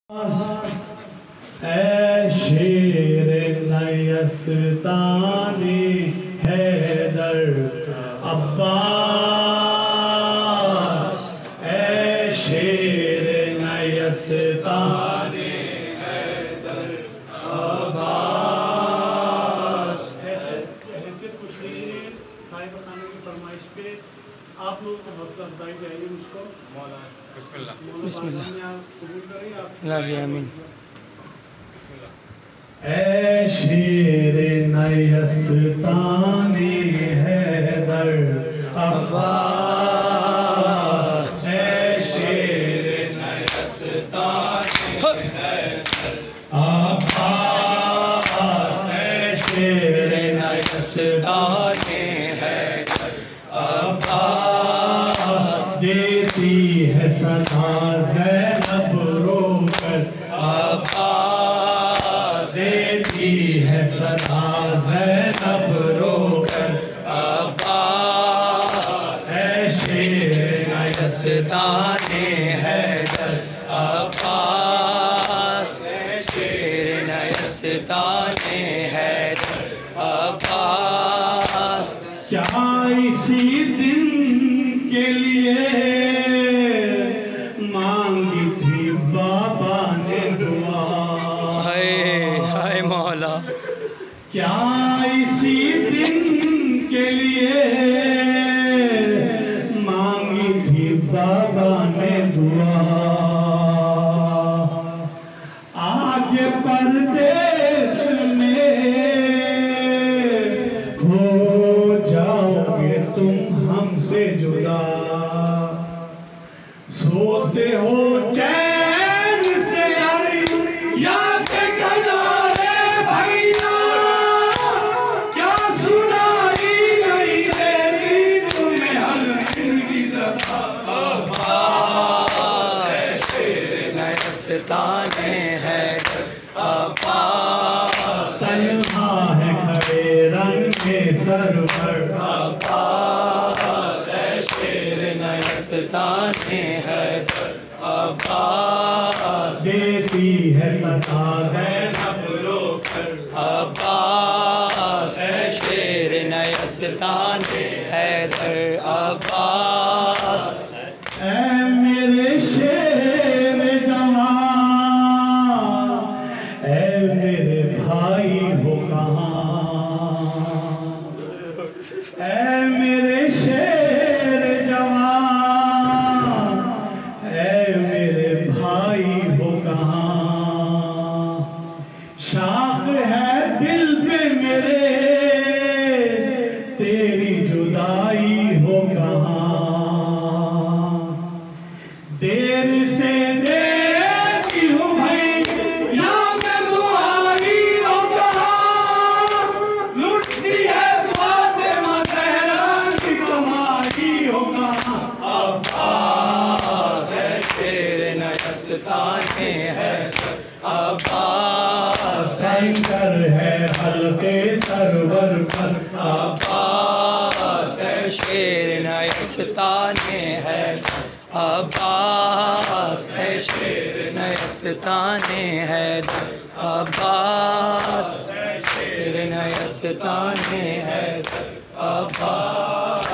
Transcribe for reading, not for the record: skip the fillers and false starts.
اے شیر نیستانی حیدر عباس، اے شیر نیستانی حیدر عباس۔ حیثیت کچھ نہیں ہے صاحب خانے کی فرمائش پہ آپ لوگوں کو حوصلہ افزائی چاہیے مجھ کو۔ بسم اللہ بسم اللہ قبول کریں آپ۔ آمین۔ اے شیر نیستانی حیدر عباس، اے شیر نیستانی حیدر عباس، اے شیر نیستانی حیدر عباس، دیتی ہے صدا زینب رو کر عباس، دیتی ہے صدا زینب رو کر عباس، اے شیر نیستانی حیدر عباس، اے شیر نیستانی حیدر عباس۔ کیا اسی دن کے لیے مانگی تھی بابا نے دعا؟ ہائے مولا، کیا اسی دن کے لیے مانگی تھی بابا نے دعا؟ آگے پردیس میں ہو جاؤ گے تم ہم سے جدا، سوتے ہو چین سے یاد کنارے بھائیا، کیا سنائی نہیں دیتی تمہیں حلقی کی صدا؟ عباس، اے شیر نیستانی حیدر عباس، تنہا ہے کھڑے رنگ میں سرور عباس، اے شیر نیستانی حیدر عباس، دیتی ہے صدا زینب رو کر عباس، اے شیر نیستانی حیدر عباس۔ اے میرے شیر جوان، اے میرے بھائی ہو کہاں؟ اے میرے شیر جوان، اے میرے بھائی ہو کہاں؟ شاق ہے دل پہ میرے تیری جدائی ہو کہاں؟ دیر سے دیکھی ہوں بھائی یاد دعائی ہو کہاں؟ لٹتی ہے فاطمہ زہرا کی کمائی ہو کہاں؟ عباس، اے شیر نیستانی حیدر عباس، سنگر ہے حلقے سرور پر عباس، اے شیر نیستانی حیدر عباس، اے شیر نیستانی حیدر عباس، اے شیر نیستانی حیدر عباس۔